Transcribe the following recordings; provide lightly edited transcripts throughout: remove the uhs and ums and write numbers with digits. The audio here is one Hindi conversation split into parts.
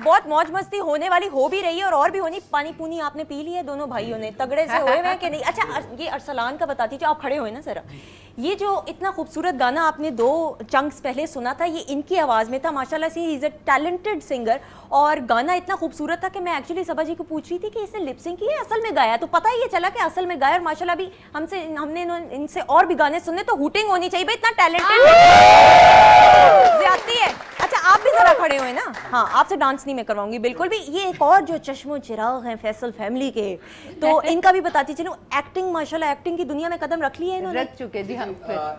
बहुत मौज मस्ती होने वाली हो भी रही है और भी होनी। पानी पूनी आपने पी लिया दोनों भाइयों ने, तगड़े से हुए हैं कि नहीं? अच्छा ये अरसलान का बताती थी, आप खड़े हुए ना जरा। ये जो इतना खूबसूरत गाना आपने 2 चंक्स पहले सुना था, ये इनकी आवाज़ में था माशाल्लाह से। He is a talented singer और गाना इतना खूबसूरत था कि मैं एक्चुअली सबा जी को पूछ रही थी कि इसने लिपसिंग की है असल में गाया, तो पता ही ये चला कि असल में गाया। और माशाल्लाह भी हमने इनसे और भी गाने सुने, तो हूटिंग होनी चाहिए भाई, इतना टैलेंटेड ज्यादती है। अच्छा आप भी जरा खड़े हुए ना। हाँ आपसे डांस नहीं मैं करवाऊंगी बिल्कुल भी। ये एक और जो चश्मो चिराग हैं फैसल फैमिली के, तो इनका भी बताती चलूं। एक्टिंग माशाल्लाह एक्टिंग की दुनिया में कदम रख ली है इन्होंने। रख चुके जी हम।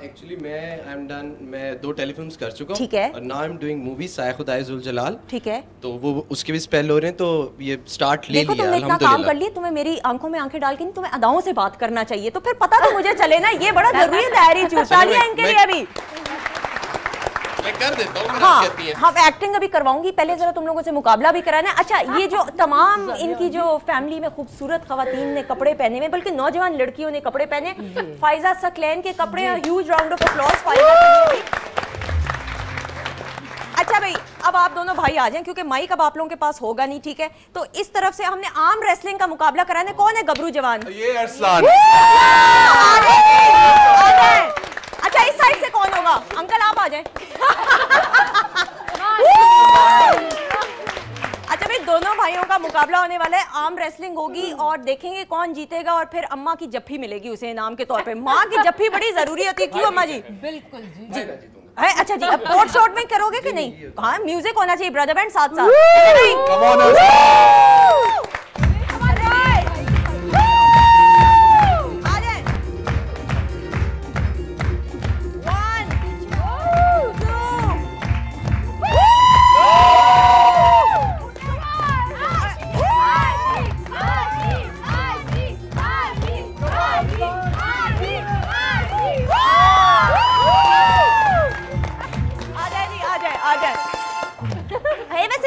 एक्चुअली मैं 2 टेलीफिल्म्स कर चुका हूं। ठीक है। और now I am doing movie Saaye Khudae Zul Jalal. ठीक है। तो वो उसके भी स्पेल हो रहे हैं, तो ये स्टार्ट ले लिया तुमने इतना काम कर लिया, तुम्हें मेरी आंखों में आंखें डाल के नहीं, तुम्हें अदाओं से बात करना चाहिए, तो फिर पता तो मुझे चले ना। ये बड़ा जरूरी है दायरी चूसा लिया इनके लिए अभी। मैं कर देता हूं। हाँ हम एक्टिंग अभी करवाऊंगी, पहले जरा तुम लोगों से मुकाबला भी कराना है। अच्छा ये जो तमाम इनकी जो फैमिली में खूबसूरत खवातीन ने कपड़े पहने हुए, बल्कि नौजवान लड़कियों ने कपड़े पहने, फाइजा सकलैन के कपड़े, huge round of applause Pfizer के लिए। अच्छा भाई अब आप दोनों भाई आ जाएं, क्योंकि माइक अब आप लोगों के पास होगा नहीं, ठीक है? तो इस तरफ से हमने आर्म रेसलिंग का मुकाबला कराना है। कौन है गबरू जवान? ये अरसलान। अच्छा इस साइड से कौन होगा? अंकल आप आ जाएं। अच्छा भाई दोनों भाइयों का मुकाबला होने वाला है, आर्म रेसलिंग होगी और देखेंगे कौन जीतेगा। और फिर अम्मा की जफ्फी मिलेगी उसे इनाम के तौर पे। माँ की जफ्फी बड़ी जरूरी होती है, क्यों अम्मा जी? बिल्कुल जी है। अच्छा जी अब कोर्ट शॉट में करोगे कि नहीं? हाँ म्यूजिक होना चाहिए, ब्रदर बैंड साथ साथ।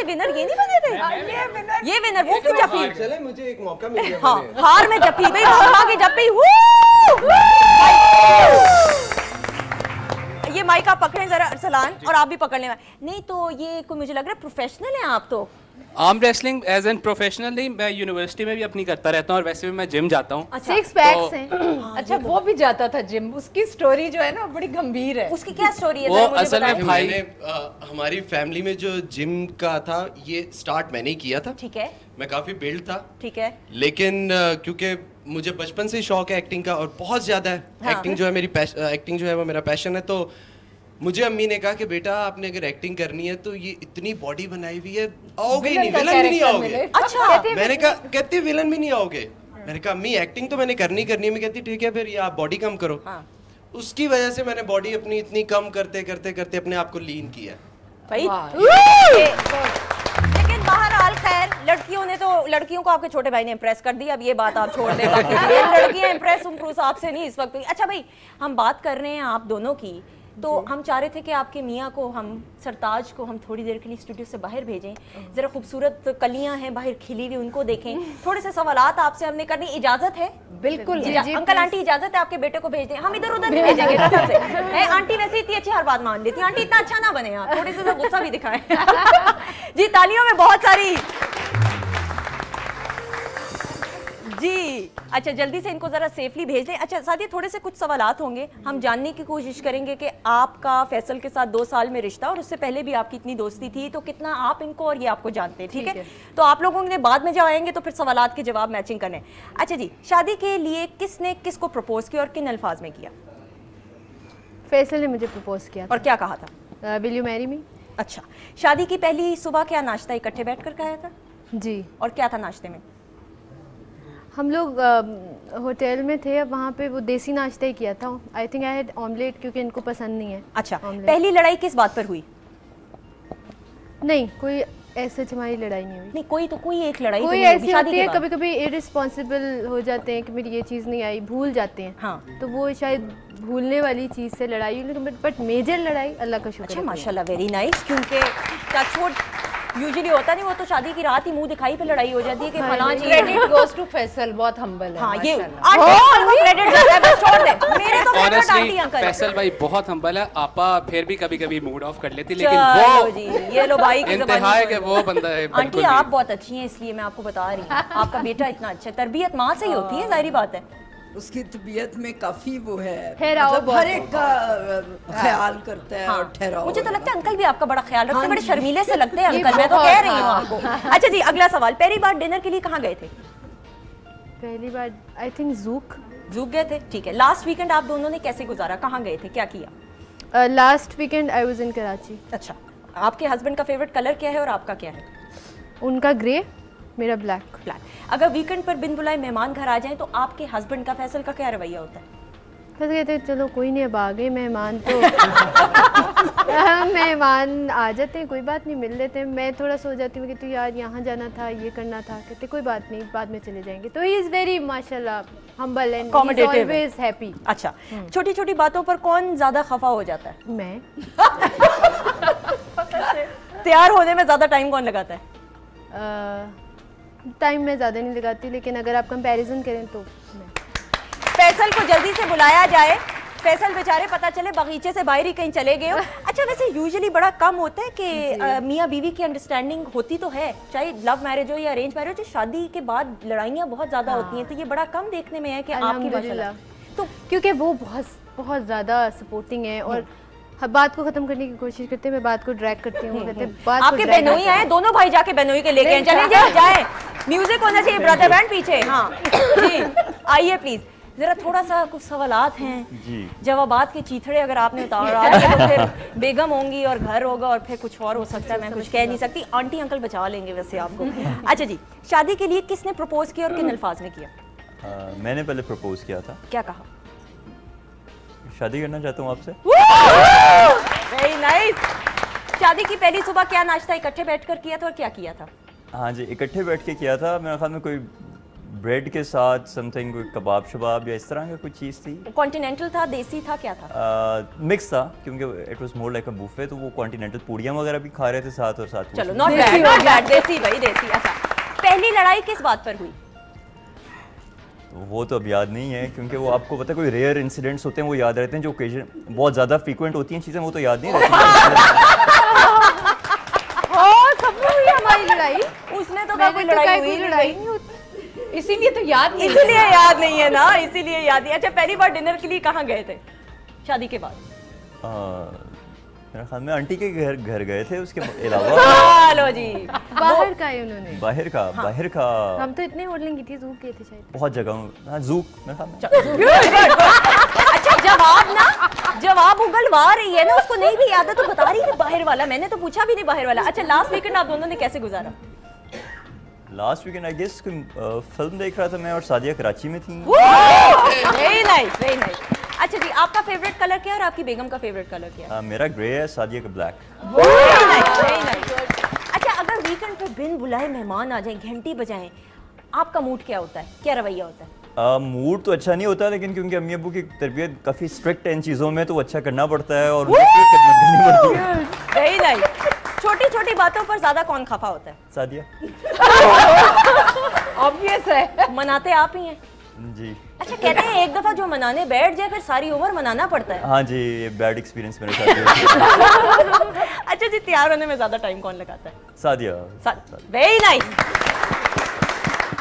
विनर ये नहीं बने थे? ये विनर वो की जफ्फी। चले मुझे एक मौका मिल गया। हाँ हार में जफ्फी भाई, अम्मा की जफ्फी। ये माइक आप पकड़ें जरा अरसलान, और आप भी पकड़ लें। नहीं तो ये कोई मुझे लग रहा है प्रोफेशनल हैं आप तो। Arm wrestling as an professional नहीं, मैं यूनिवर्सिटी में भी अपनी करता रहता हूँ और वैसे भी मैं जिम जाता हूँ। अच्छा, 6 पैक्स हैं। अच्छा वो भी जाता था जिम, उसकी स्टोरी जो है ना बड़ी गंभीर है। उसकी क्या स्टोरी है? वो असल में भाई हमारी फैमिली में जो जिम का था, ये स्टार्ट मैंने ही किया था। ठीक है। मैं काफी बिल्ड था। ठीक है। लेकिन क्योंकि मुझे बचपन से शौक है एक्टिंग का और बहुत ज्यादा है। हाँ। एक्टिंग जो है मेरी एक्टिंग जो है वो मेरा पैशन है। तो मुझे अम्मी ने कहा कि बेटा आपने अगर एक्टिंग करनी है तो ये इतनी बॉडी बनाई हुई है, आओगे ही नहीं, विलन भी नहीं आओगे। अच्छा मैंने कहा, कहती विलन भी नहीं आओगे। मैंने कहा अम्मी एक्टिंग तो मैंने करनी करनी है। मैं कहती ठीक है फिर ये आप बॉडी कम करो। हाँ। उसकी वजह से मैंने बॉडी अपनी इतनी कम करते करते करते अपने आप को लीन किया भाई। लेकिन बहरहाल खैर लड़कियों ने तो, लड़कियों को आपके छोटे भाई ने इम्प्रेस कर दिया। अब ये बात आप छोड़ दें, बाकी लड़कियां इम्प्रेस उम्प्रूस आपसे नहीं इस वक्त। अच्छा भाई हम बात कर रहे हैं आप दोनों की, तो हम चाह रहे थे कि आपके मियाँ को, हम सरताज को हम थोड़ी देर के लिए स्टूडियो से बाहर भेजें, जरा खूबसूरत कलियां हैं बाहर खिली हुई, उनको देखें। थोड़े से सवालात आपसे हमने करनी, इजाजत है? बिल्कुल अंकल आंटी इजाजत है आपके बेटे को भेज दें? हम इधर उधर नहीं भेजेंगे कसम से। आंटी वैसे इतनी अच्छी हर बात मान लेती है। आंटी इतना अच्छा ना बने आप, थोड़े से गुस्सा भी दिखाएं। जी तालियों में बहुत सारी जी। अच्छा जल्दी से इनको जरा सेफली भेज दें। अच्छा साथी थोड़े से कुछ सवालात होंगे, हम जानने की कोशिश करेंगे कि आपका फैसल के साथ 2 साल में रिश्ता, और उससे पहले भी आपकी इतनी दोस्ती थी, तो कितना आप इनको और ये आपको जानते हैं, ठीक है? तो आप लोगों ने बाद में जब आएंगे तो फिर सवालात के जवाब मैचिंग करने। अच्छा जी शादी के लिए किसने किसको प्रपोज किया और किन अल्फाज में किया? फैसल ने मुझे प्रपोज किया। और क्या कहा था? Will you marry me. अच्छा शादी की पहली सुबह क्या नाश्ता इकट्ठे बैठकर खाया था? जी। और क्या था नाश्ते में? हम लोग होटल में थे, अब वहाँ पे वो देसी नाश्ता ही किया था। I think I had omelette, क्योंकि इनको पसंद नहीं है। अच्छा पहली लड़ाई किस बात पर हुई? नहीं कोई ऐसे हमारी लड़ाई नहीं हुई। नहीं कोई एक लड़ाई कोई ऐसी होती है, कभी कभी इररिस्पॉन्सिबल हो जाते हैं कि मेरी ये चीज़ नहीं आई, भूल जाते हैं। हाँ। तो वो शायद भूलने वाली चीज़ से लड़ाई हुई, लेकिन बट मेजर लड़ाई अल्लाह का शुक्र। अच्छा माशाल्लाह वेरी नाइस, क्योंकि टचवुड यूजुअली होता नहीं, वो तो शादी की रात ही मुंह दिखाई पे लड़ाई हो जाती है कि फलां क्रेडिट गोस टू फैसल, बहुत हम्बल है। हाँ ये क्रेडिट जाता है, बस छोड़ दे। मेरे तो ऑनेस्टली अंकल फैसल भाई बहुत हम्बल है, आपा फिर भी कभी कभी मूड ऑफ कर लेती, लेकिन चलो वो जी, ये लो भाई की इंतहा है ज़बानी कि सुन वो लो। बंदा है आंटी बिल्कुल आप भी। बहुत अच्छी हैं, इसलिए मैं आपको बता रही हूँ आपका बेटा इतना अच्छा है, तरबियत माँ से ही होती है, जाहिर बात है। उसकी तबीयत में काफी वो है, ठहराव मतलब बहुत हर एक का ख्याल करता है और ठहराव। मुझे तो लगता है अंकल भी आपका बड़ा ख्याल रखते हैं, हाँ बड़े जी। शर्मीले से लगते हैं अंकल, मैं तो कह रही हूँ आपको। अच्छा जी, अगला सवाल, पहली बार डिनर के लिए कहाँ गए थे? पहली बार आई थिंक जूक। जूक गए थे, ठीक है। लास्ट वीकेंड आप दोनों ने कैसे गुजारा, कहाँ गए थे, क्या किया? Last weekend I was in Karachi. अच्छा, आपके हस्बैंड का फेवरेट कलर क्या है और आपका क्या है? उनका ग्रे, मेरा ब्लैक। ब्लैक। अगर वीकेंड पर बिन बुलाए मेहमान घर आ जाएं तो आपके हस्बैंड का, फैसल का क्या रवैया होता है? बस कहते चलो कोई नहीं, अब आ गए मेहमान तो मेहमान आ जाते हैं, कोई बात नहीं, मिल लेते हैं। मैं थोड़ा सो जाती हूँ कि तो यार यहाँ जाना था, ये करना था, कहते कोई बात नहीं, बाद में चले जाएंगे। तो ही इज़ वेरी माशाल्लाह हम्बल एंड Accommodative है। Always happy. अच्छा, छोटी छोटी बातों पर कौन ज्यादा खफा हो जाता है? मैं तैयार होने में ज्यादा टाइम कौन लगाता है? टाइम मैं ज़्यादा नहीं लगाती, लेकिन अगर आप कंपैरिजन करें तो मैं। फैसल को जल्दी से बुलाया जाए, फैसल बेचारे पता चले बगीचे से बाहर ही कहीं चले गए हो। अच्छा, वैसे यूजुअली बड़ा कम होता है कि मियाँ बीवी की अंडरस्टैंडिंग होती तो है, चाहे लव मैरिज हो या अरेंज मैरिज हो, शादी के बाद लड़ाइयाँ बहुत ज़्यादा होती हैं, तो ये बड़ा कम देखने में है कि आपकी अल्हम्दुलिल्लाह। माशाल्लाह। तो क्योंकि वो बहुत ज़्यादा सपोर्टिंग है और हर बात को ख़त्म करने की कोशिश करते हैं। मैं बात को ड्रैग करती हूँ, कहते हैं बात को आपके drag बहनोई मत आए, दोनों भाई जाके बहनोई के लेके आए। चलें जाए जाए, म्यूजिक होना चाहिए, ब्रदर बैंड पीछे। हाँ जी, आइए प्लीज, जरा थोड़ा सा कुछ सवालात हैं, जवाबात के चीथड़े अगर आपने उतार तो फिर बेगम होंगी और घर होगा और फिर कुछ और हो सकता है, मैं कुछ कह नहीं सकती। आंटी अंकल बचा लेंगे वैसे आपको। अच्छा जी, शादी के लिए किसने प्रपोज किया और किन अल्फाज में किया? मैंने पहले प्रपोज किया था। क्या कहा? शादी करना चाहता हूँ आपसे। Very nice. शादी की पहली सुबह क्या नाश्ता इकट्ठे बैठकर किया था और क्या किया था? हाँ जी, इकट्ठे बैठ के किया था। मेरे ख्याल में कोई ब्रेड के साथ समथिंग, कोई कबाब शबाब या इस तरह की कोई चीज़ थी। कॉन्टिनेंटल था, देसी था, क्या था? मिक्स था, क्योंकि it was more like a buffet, तो वो कॉन्टिनेंटल पूड़ियाँ वगैरह भी खा रहे थे साथ और साथ। चलो, नॉट बैड, नॉट बैड, देसी भाई देसी। अच्छा, पहली लड़ाई किस बात पर हुई? वो तो अब याद नहीं है, क्योंकि वो आपको पता है कोई रेयर इंसिडेंट्स होते हैं वो याद रहते हैं, जो ओकेजन बहुत ज़्यादा फ्रीक्वेंट होती हैं चीज़ें, वो तो याद नहीं रहती। कब हुई हमारी लड़ाई? उसने तो कहा कोई लड़ाई हुई लड़ाई नहीं। नहीं होती। इसीलिए तो याद नहीं है। इसीलिए याद नहीं है ना, इसीलिए याद नहीं। अच्छा, पहली बार डिनर के लिए कहाँ गए थे शादी के बाद? मेरे ख्याल में आंटी के घर गए थे, उसके अलावा लो जी, बाहर का है उन्होंने। बाहर का हम तो इतने होटलिंग की थी, जूक गए थे शायद। बहुत जगह। हाँ, जूक मेरे ख्याल में। अच्छा, जवाब उगलवा रही है ना, उसको नहीं भी याद है तो बता रही है बाहर वाला। मैंने तो पूछा भी नहीं बाहर वाला। अच्छा, लास्ट वीकेंड आप दोनों ने कैसे गुजारा? Last weekend I guess film देख रहा था मैं, और सादिया कराची में थी। Very nice, very nice. अच्छा जी, आपका फेवरेट कलर क्या है और आपकी बेगम का फेवरेट कलर क्या है? मेरा ग्रे है, सादिया का black. Very nice, very nice. अच्छा, अगर वीकेंड पे बिन बुलाए मेहमान आ जाएं, घंटी बजाएं, आपका मूड क्या होता है, क्या रवैया होता है? मूड तो अच्छा नहीं होता, लेकिन क्योंकि अम्मी अब्बू की तरबियत काफ़ी स्ट्रिक्ट है इन चीज़ों में, तो अच्छा करना पड़ता है और उनकी खिदमत करनी पड़ती है। Very nice. छोटी छोटी बातों पर ज्यादा कौन खफा होता है? सादिया। ऑब्वियस है। मनाते आप ही हैं जी। अच्छा, कहते हैं एक दफा जो मनाने बैठ जाए फिर सारी उम्र मनाना पड़ता है। हाँ जी, ये बैड एक्सपीरियंस मेरे साथ है। अच्छा जी, तैयार होने में ज्यादा टाइम कौन लगाता है? Sadia. Very nice,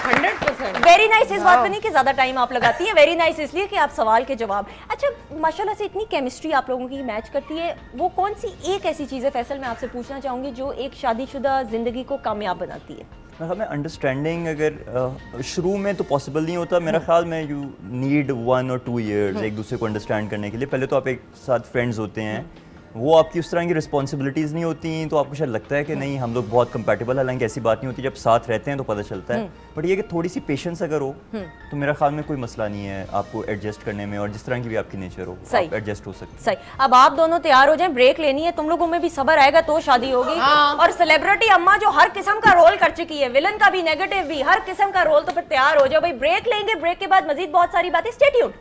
100%। Very nice. इस बात पे नहीं कि ज्यादा टाइम आप लगाती हैं, वेरी नाइस इसलिए कि आप सवाल के जवाब। अच्छा, माशाल्लाह से इतनी केमिस्ट्री आप लोगों की मैच करती है, वो कौन सी एक ऐसी चीज़ है फैसल मैं आपसे पूछना चाहूंगी जो एक शादीशुदा जिंदगी को कामयाब बनाती है? मेरे ख्याल में अंडरस्टैंडिंग अगर शुरू में तो पॉसिबल नहीं होता, मेरा ख्याल में यू नीड 1 और 2 ईयर्स एक दूसरे को अंडरस्टैंड करने के लिए। पहले तो आप एक साथ फ्रेंड्स होते हैं, वो आपकी उस तरह की रिस्पॉन्सिबिलिटीज़ नहीं होती, तो आपको शायद लगता है कि नहीं हम लोग बहुत कंपैटिबल, हालांकि ऐसी बात नहीं होती, जब साथ रहते हैं तो पता चलता है। बट ये कि थोड़ी सी पेशेंस अगर हो तो मेरा ख्याल में कोई मसला नहीं है आपको एडजस्ट करने में, और जिस तरह की भी आपकी नेचर हो आप एडजस्ट हो सकते हैं। सही। अब आप दोनों तैयार हो जाएं, ब्रेक लेनी है, तुम लोगों में भी सब्र आएगा तो शादी होगी। और सेलिब्रिटी अम्मा जो हर किस्म का रोल कर चुकी है, विलन का भी, नेगेटिव भी, हर किस्म का रोल, तो फिर तैयार हो जाओ भाई, ब्रेक लेंगे, ब्रेक के बाद मजीद बहुत सारी बातें। Stay tuned.